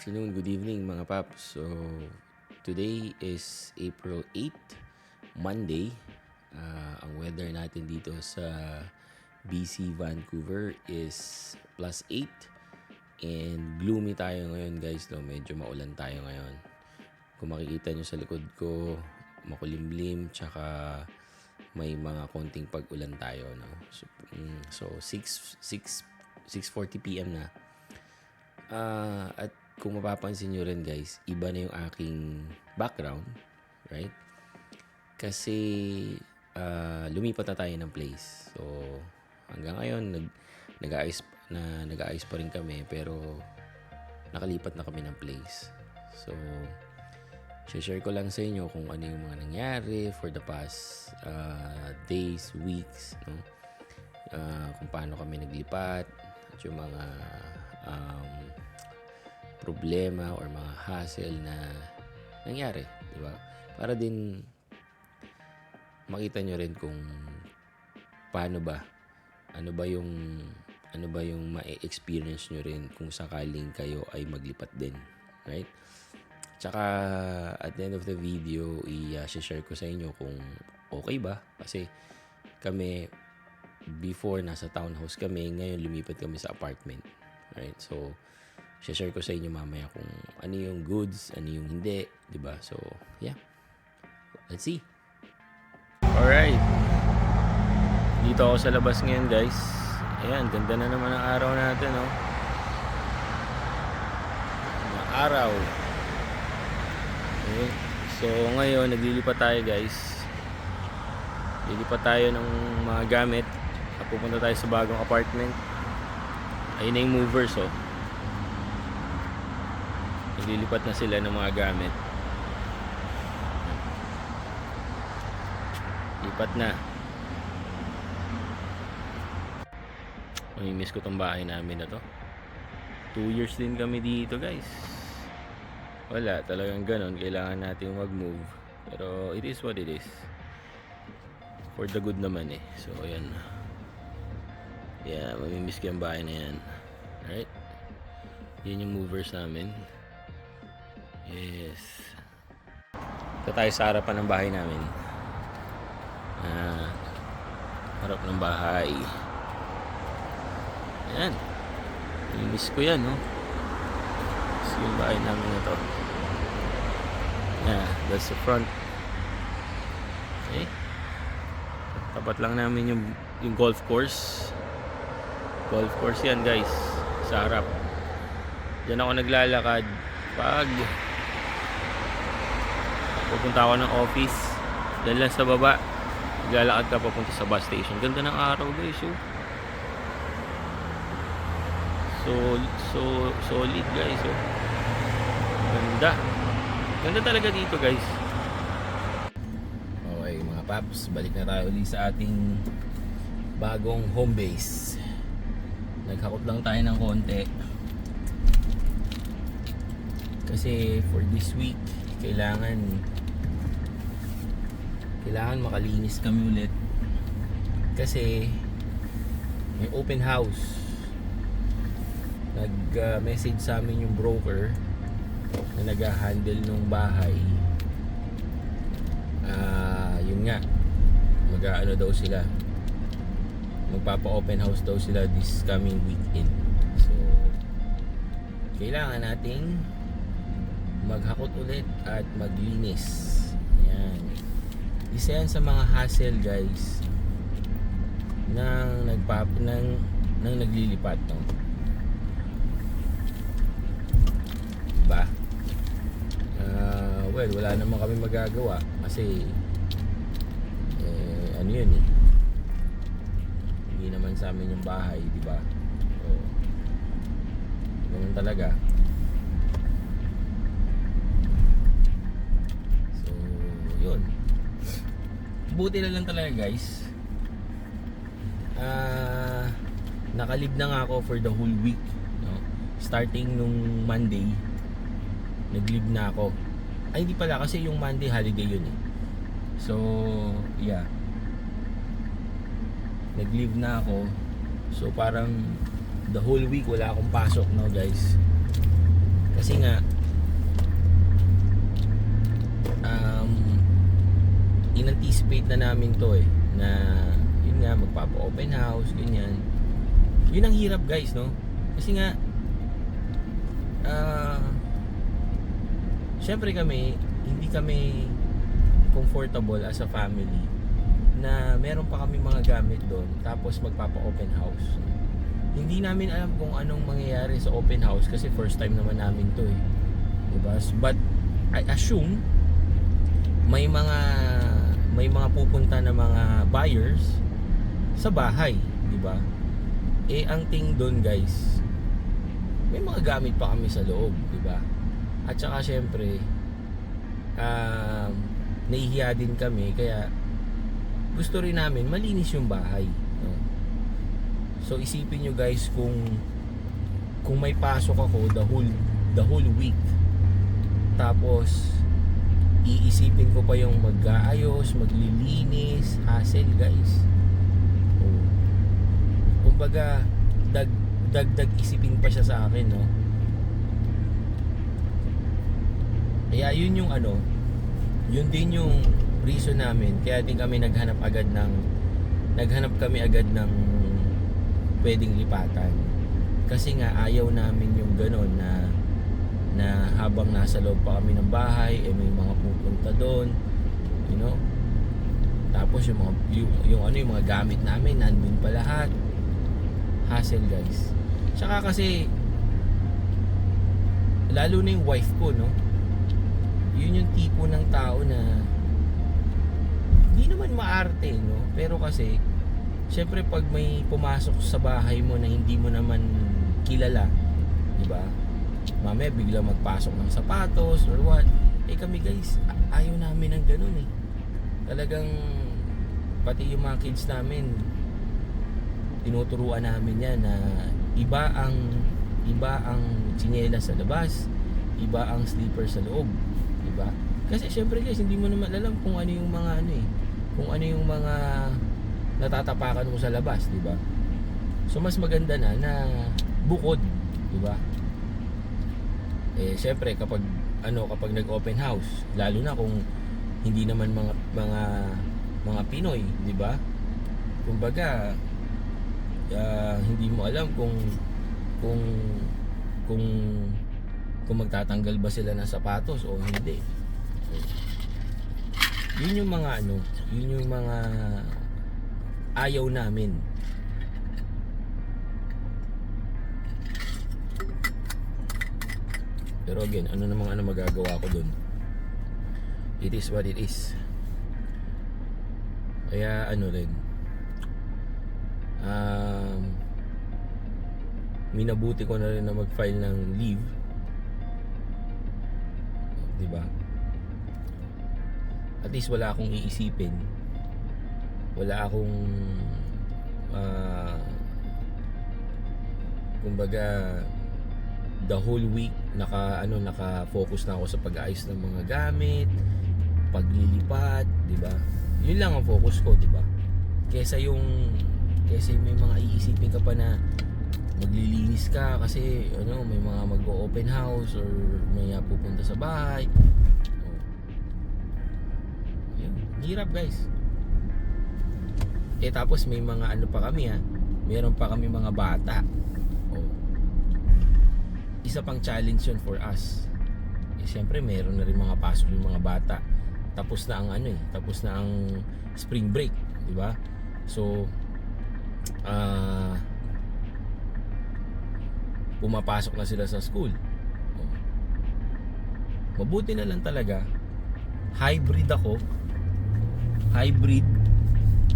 afternoon, good evening mga paps. So, today is April 8, Monday. Ang weather natin dito sa BC, Vancouver is +8 and gloomy tayo ngayon guys. No? Medyo maulan tayo ngayon. Kung makikita nyo sa likod ko, makulimlim tsaka may mga konting pag-ulan tayo. No? So 6:40 PM na. At kung mapapansin nyo rin guys, iba na yung aking background, right? Kasi lumipat na tayo ng place. So hanggang ngayon nag-aayos pa rin kami, pero nakalipat na kami ng place. So share ko lang sa inyo kung ano yung mga nangyari for the past days, weeks, no? Kung paano kami naglipat at yung mga problema or mga hassle na nangyari, di ba? Para din makita nyo rin kung paano ba, ano ba yung ma-experience nyo rin kung sakaling kayo ay maglipat din, right? Tsaka at the end of the video, i-share ko sa inyo kung okay ba, kasi kami before nasa townhouse kami, ngayon lumipat kami sa apartment, right? So share ko sa inyo mamaya kung ano yung goods, ano yung hindi, di ba? So, yeah. Let's see. Alright. Dito ako sa labas ngayon, guys. Ayan, ganda na naman ang araw natin, no? Ang araw. Okay. So, ngayon, naglilipat tayo, guys. Lilipat tayo ng mga gamit. Pupunta tayo sa bagong apartment. Ayun na yung movers, oh. Naglilipat na sila ng mga gamit. Lipat na. Miss ko tong bahay namin na to. 2 years din kami dito, guys. Wala, talagang ganon. Kailangan natin mag-move. Pero it is what it is. For the good naman eh. So, ayan. Yeah, mamimiss ko yung bahay na yan. Alright? Yan yung movers namin. Yes. Ito tayo sa harapan ng bahay namin. Harap ng bahay. Ayan. Miss ko yan, no? Miss ko yung bahay namin na to. Yeah, that's the front. Okay. Tapat lang namin yung golf course. Golf course yan, guys. Sa harap. Diyan ako naglalakad pag pupunta ako ng office. Dahil lang sa baba, naglalakad ka papunta sa bus station. Ganda ng araw, guys. So solid, guys. Ganda. Ganda talaga dito, guys. Okay, mga paps, balik na tayo ulit sa ating bagong home base. Naghakot lang tayo ng konti. Kasi for this week, kailangan makalinis kami ulit. Kasi may open house. Nag-message sa amin yung broker na nag-handle ng bahay. Yun nga, mag-ano daw sila, magpapa-open house daw sila this coming weekend. So kailangan nating maghakot ulit at maglinis. Yan. Isa yan sa mga hassle, guys, nang naglilipat, no? Diba? Well, wala naman kami magagawa kasi ano yun eh, hindi naman sa amin yung bahay, diba? So ganun talaga. Yun. Buti na lang talaga, guys. Nakalib na nga ako for the whole week, no? Starting nung Monday, naglib na ako. Ay, hindi pala, kasi yung Monday holiday yun eh. So, yeah, naglib na ako. So parang the whole week wala akong pasok, no, guys. Kasi nga in-anticipate na namin to na yun nga, magpapa-open house, ganyan. Yun ang hirap guys, no? Kasi nga syempre hindi kami comfortable as a family na meron pa kami mga gamit doon tapos magpapa-open house. Hindi namin alam kung anong mangyayari sa open house kasi first time naman namin to diba? But I assume may mga pupunta na mga buyers sa bahay, diba? Ang thing doon guys, may mga gamit pa kami sa loob, diba? At saka syempre nahihiya din kami, kaya gusto rin namin malinis yung bahay, no? So isipin nyo guys, kung may pasok ako the whole week, tapos iisipin ko pa yung mag-aayos, maglilinis, hassle guys. Kumbaga dagdag isipin pa siya sa akin, no? Kaya yun yung yun din yung reason namin kaya din kami naghanap kami agad ng pwedeng lipatan. Kasi nga ayaw namin yung gano'n na habang nasa loob pa kami ng bahay may mga pupunta doon, you know. Tapos yung mga gamit namin nandun pa lahat. Hassle guys. Tsaka kasi lalo na yung wife ko, no, yun yung tipo ng tao na hindi naman maarte, no, pero kasi syempre pag may pumasok sa bahay mo na hindi mo naman kilala, di ba, mamaya bigla magpasok ng sapatos or what, kami guys ayaw namin ng ganun talagang pati yung mga kids namin tinuturuan namin yan na iba ang tsinelas sa labas, iba ang slipper sa loob, diba? Kasi syempre guys, hindi mo naman alam kung ano yung mga kung ano yung mga natatapakan mo sa labas, diba? So mas maganda na bukod, diba? Syempre kapag nag-open house, lalo na kung hindi naman mga Pinoy, diba? Kumbaga hindi mo alam kung magtatanggal ba sila ng sapatos o hindi. Yun yung mga ayaw namin. Pero again, ano magagawa ko dun? It is what it is. Kaya rin, minabuti ko na rin na mag-file ng leave, diba? At least wala akong iisipin, wala akong kumbaga the whole week naka-focus na ako sa pag-aayos ng mga gamit, paglilipat, diba? Yun lang ang focus ko, diba? Kesa may mga iisipin ka pa na maglilinis ka kasi may mga mag-open house or may pupunta sa bahay. Hirap guys. Tapos may mga pa kami meron pa kami mga bata. Isa pang challenge yun for us. Siyempre meron na rin mga pasok yung mga bata. Tapos na ang tapos na ang spring break, di ba? So pumapasok na sila sa school. Mabuti na lang talaga hybrid ako.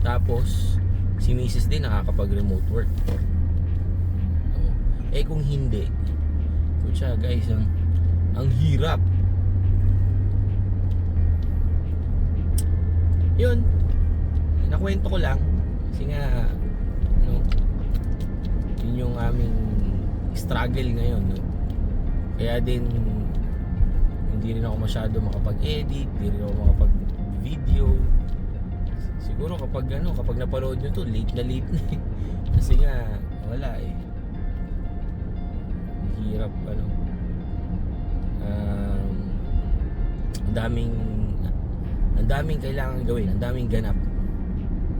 Tapos si Mrs. din nakakapag-remote work. Kung hindi, kutsa guys, ang hirap. Yun, nakwento ko lang kasi nga yun yung aming struggle ngayon, no? Kaya din hindi rin ako masyado makapag-edit, hindi rin ako makapag-video. Siguro kapag napanood nyo to, late na kasi nga wala hirap ang daming kailangan gawin, ang daming ganap.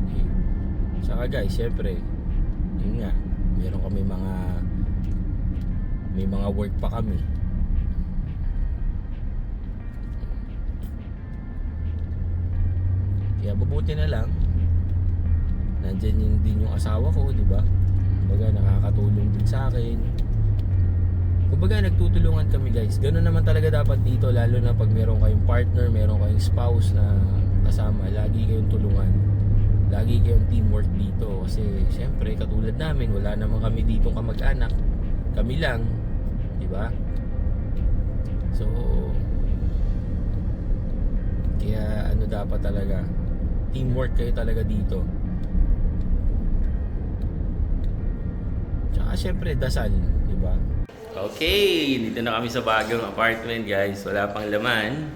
Okay. Saka guys, syempre, yun nga, may mga work pa kami. Kaya mabuti na lang nandyan din yung asawa ko, di ba? Kumbaga nakakatulong din sa akin. Kumbaga nagtutulungan kami guys. Ganun naman talaga dapat dito, lalo na pag meron kayong partner, meron kayong spouse na kasama, lagi kayong tulungan. Lagi kayong teamwork dito kasi syempre katulad namin, wala naman kami ditong kamag-anak. Kami lang, di ba? So kaya ano dapat talaga, teamwork kayo talaga dito. Tsaka syempre dasal, di ba? Okay, dito na kami sa bagong apartment guys. Wala pang laman.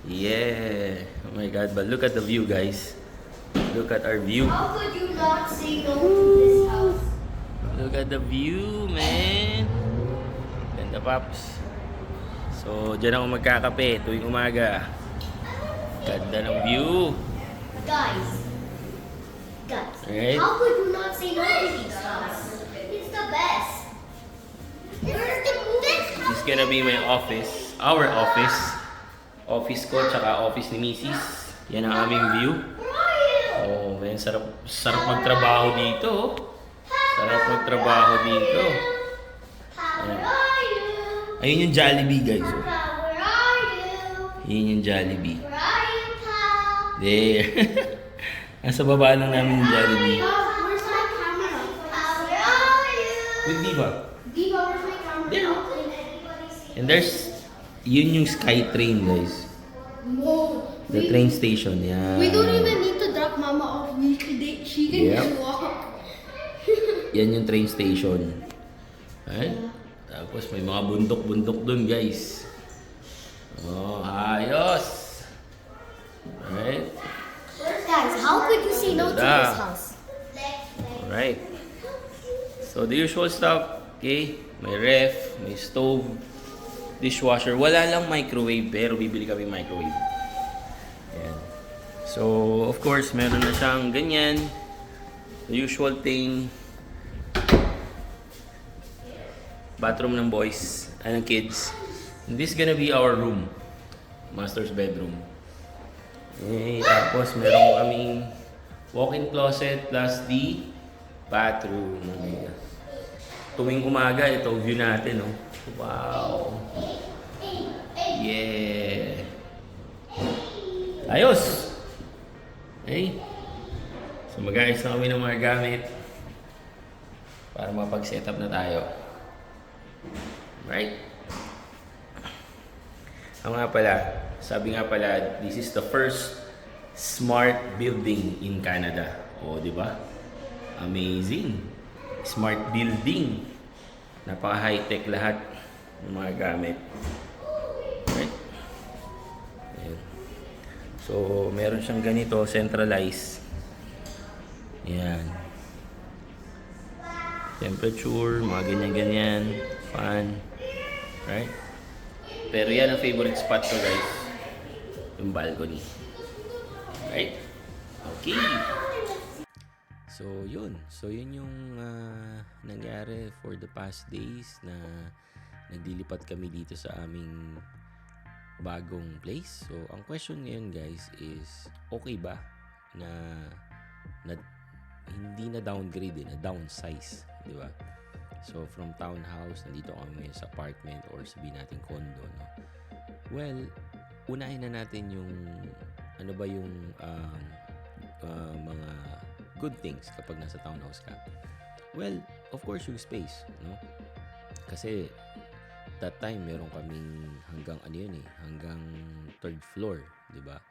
Yeah. Oh my god, but look at the view guys. Look at our view. How could you not say no to this house? Look at the view, man. Ganda paps. So, dyan ako magkakape tuwing umaga. Ganda ng view. Guys, Alright. how could you not say no to this house? It's the best. It's the best This is gonna be my office. Our office. Office ko, tsaka office ni Mrs. Yan ang aming view. Where are you? Oh, man, sarap magtrabaho dito. Sarap magtrabaho dito. Where are you? Ayun yung Jollibee, guys. Oh. Where are you? Yun yung Jollibee. Where are you, pal? There. Nasa baba lang namin yung Jollibee. Where's my camera? Where are you? With Diva. Diva, where's my camera? There. Can anybody see? And yun yung Skytrain, guys. No. The train station, yeah. We don't even need to drop Mama off. She can Yep. just walk. Yan yung train station. Right? Tapos may mga bundok-bundok dun, guys. Oh, ayos! Alright? Guys, how could you say no to Ganda. this house? Alright. So, the usual stuff, okay? May ref, may stove, dishwasher. Wala lang microwave, pero bibili kami microwave. Ayan. So, of course, meron na siyang ganyan. The usual thing. Bathroom ng boys, ng kids. And this is gonna be our room. Master's bedroom. Okay, tapos meron kaming walk-in closet plus the bathroom. Tuwing umaga, ito view natin, oh. Wow. Yeah. Ayos! Okay. So mag-ayos na kami ng mga gamit para mapag-set up na tayo. Right? Nga pala, sabi nga pala, this is the first smart building in Canada. O, di ba? Amazing. Smart building. Napaka-high-tech lahat ng mga gamit. Right? Ayan. So, meron siyang ganito, centralized. Ayan. Temperature, mga ganyan-ganyan. Fan. Right? Pero yan ang favorite spot ko, guys. Yung balcony. Right? Okay. So, yun. So, yun yung nangyari for the past days na naglilipat kami dito sa aming bagong place. So, ang question ngayon, guys, is okay ba na hindi na downgrade, na downsize, di ba? So, from townhouse, nandito kami sa apartment or sabihin natin condo, no? Well, unahin na natin yung ano ba yung mga good things kapag nasa townhouse ka. Well, of course, yung space, no? Kasi that time, meron kaming hanggang hanggang third floor, di ba?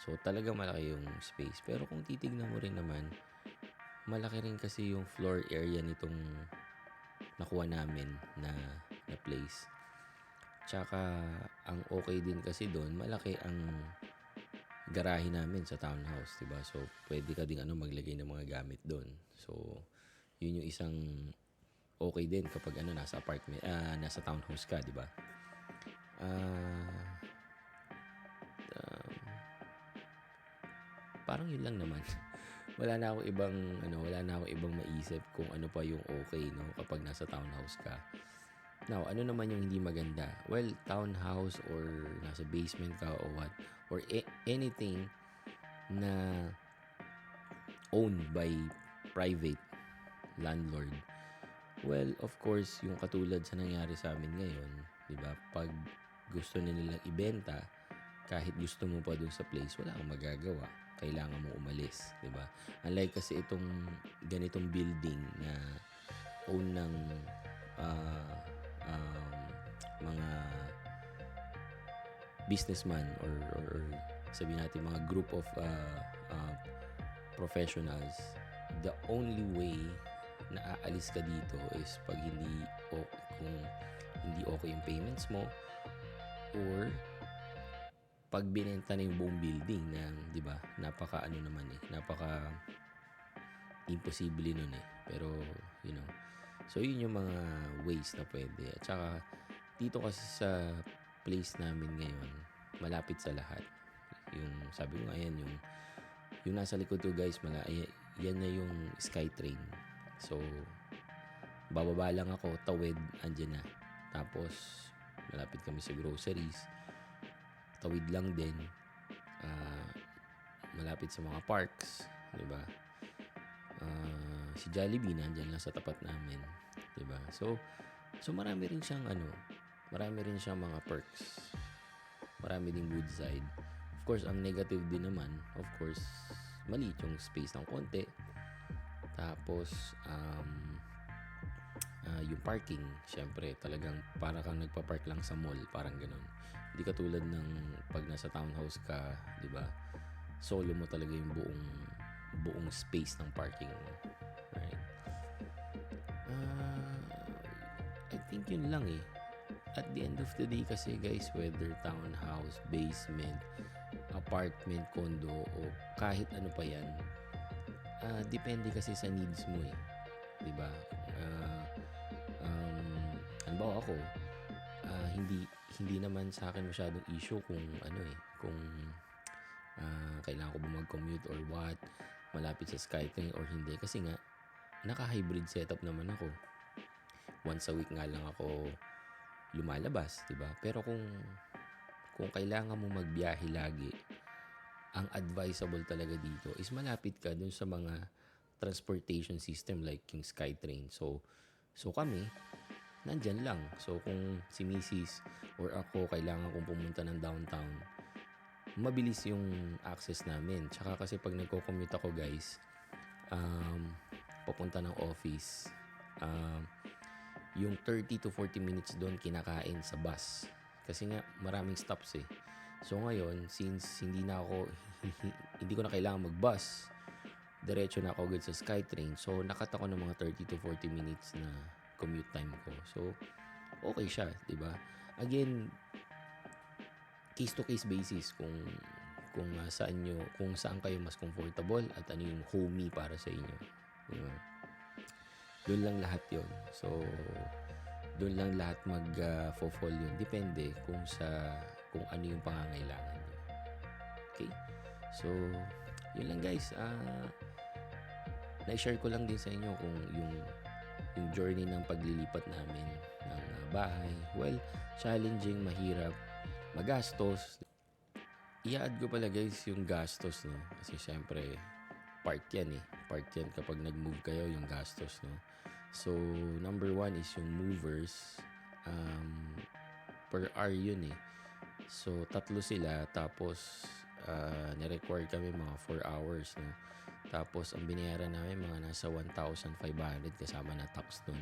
So, talagang malaki yung space. Pero kung titignan mo rin naman, malaki rin kasi yung floor area nitong nakuha namin na place. Tsaka, ang okay din kasi doon, malaki ang garahe namin sa townhouse, diba? So, pwede ka ding maglagay ng mga gamit doon. So, yun yung isang okay din kapag nasa apartment, nasa townhouse ka, diba? parang yun lang naman. Wala na akong ibang maisip kung ano pa yung okay, no, kapag nasa townhouse ka. Now, ano naman yung hindi maganda? Well, townhouse or nasa basement ka or what, or anything na owned by private landlord. Well, of course, yung katulad sa nangyari sa amin ngayon, 'di ba? Pag gusto nilang ibenta, kahit gusto mo pa dun sa place, wala kang magagawa. Kailangan mo umalis, 'di ba? Unlike kasi itong ganitong building na own ng ah, mga businessman or sabihin natin mga group of professionals, the only way na aalis ka dito is pag kung hindi okay yung payments mo, or pag binenta na yung buong building na, 'di ba? Napaka imposible nun eh. Pero, you know. So, yun yung mga ways na pwede. At saka, dito kasi sa place namin ngayon, malapit sa lahat. Yung, sabi ko nga, ayan, yung nasa likod ko guys, yan na yung SkyTrain. So, bababa lang ako, tawid, andyan na. Tapos, malapit kami sa groceries. Tawid lang din. Malapit sa mga parks, di ba? Si Jollibee nandyan lang sa tapat namin, 'di ba? So marami rin siyang mga perks. Marami ding good side. Of course, ang negative din naman, of course, maliit yung space ng konti. Tapos yung parking, syempre, talagang para kang nagpa-park lang sa mall, parang ganoon. Hindi katulad ng pag nasa townhouse ka, 'di ba? Solo mo talaga yung buong space ng parking mo. Right? I think yun lang eh. At the end of the day kasi guys, whether townhouse, basement, apartment, condo, o kahit ano pa yan, depende kasi sa needs mo eh. Diba? Halimbawa ako, hindi naman sa akin masyadong issue kung kailangan ko ba mag-commute or what, malapit sa SkyTrain or hindi, kasi nga naka-hybrid setup naman ako. Once a week nga lang ako lumalabas, 'di ba? Pero kung kailangan mo magbiyahe lagi, ang advisable talaga dito is malapit ka dun sa mga transportation system like yung SkyTrain. So kami nandyan lang. So kung si Mrs. or ako kailangan kong pumunta ng downtown, mabilis yung access namin. Tsaka kasi pag nagko-commute ako guys, papunta ng office, yung 30 to 40 minutes doon kinakain sa bus. Kasi nga maraming stops eh. So ngayon, since hindi ko na kailangan mag-bus, diretso na ako agad sa SkyTrain. So nakat ako ng mga 30 to 40 minutes na commute time ko. So okay siya, 'di ba? Again, case to case basis kung saan kayo mas comfortable at ano yung homey para sa inyo. Diba? Doon lang lahat 'yon. So doon lang lahat mag-fall yun. Depende kung ano yung pangangailangan niyo. Okay? So yun lang guys. Na-share ko lang din sa inyo kung yung journey ng paglilipat namin ng bahay. Well, challenging, mahirap, magastos. I-add ko pala guys yung gastos, no? Kasi syempre, part yan eh. Part yan kapag nag-move kayo, yung gastos, no? So, number 1 is yung movers. Per hour yun eh. So, 3 sila. Tapos, na-require kami mga 4 hours, no? Tapos, ang binayaran namin mga nasa 1,500 kasama na tax nun.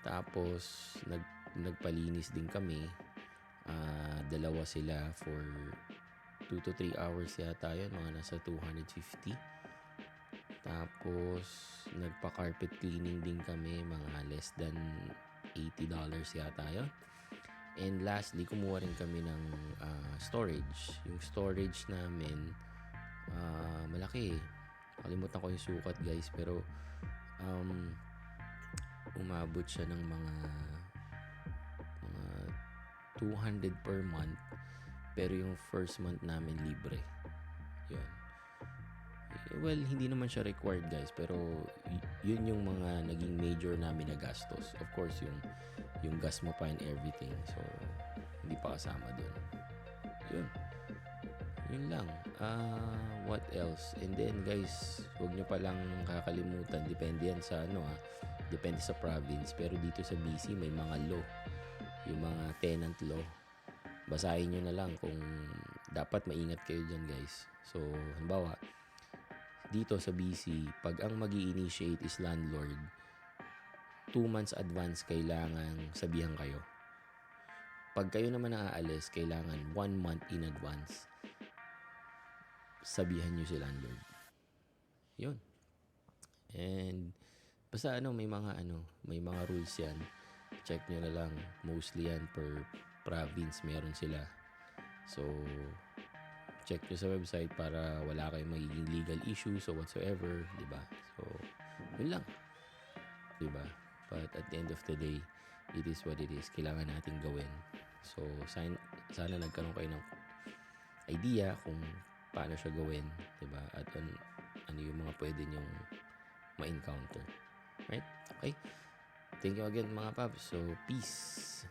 Tapos, nagpalinis din kami. 2 sila for 2 to 3 hours yata yun, mga nasa 250. Tapos nagpa-carpet cleaning din kami, mga less than $80 yata yun. And lastly, kumuha rin kami ng storage. Yung storage namin malaki eh. Kalimutan ko yung sukat guys, pero umabot siya ng mga 200 per month. Pero yung first month namin libre. Yun. Well, hindi naman siya required guys, pero yun yung mga naging major namin na gastos. Of course, yung gas mo pa and everything. So, hindi pa kasama dun. Yun lang. What else? And then guys, huwag nyo palang kakalimutan. Depende yan sa depende sa province. Pero dito sa BC, may mga law. Yung mga tenant law. Basahin nyo na lang kung dapat maingat kayo dyan guys. So, halimbawa, dito sa BC, pag ang mag-i-initiate is landlord, 2 months advance kailangan sabihan kayo. Pag kayo naman aalis, kailangan 1 month in advance sabihan nyo si landlord. Yun. And basta may mga rules yan. Check nyo na lang. Mostly yan per province meron sila. So, check nyo sa website para wala kayong magiging legal issues or whatsoever, di ba? So, yun lang. Di ba? But at the end of the day, it is what it is. Kailangan natin gawin. So, sana nagkaroon kayo ng idea kung paano siya gawin, di ba? At ano yung mga pwede nyong ma-encounter. Right? Okay? Thank you again mga paps. So, peace.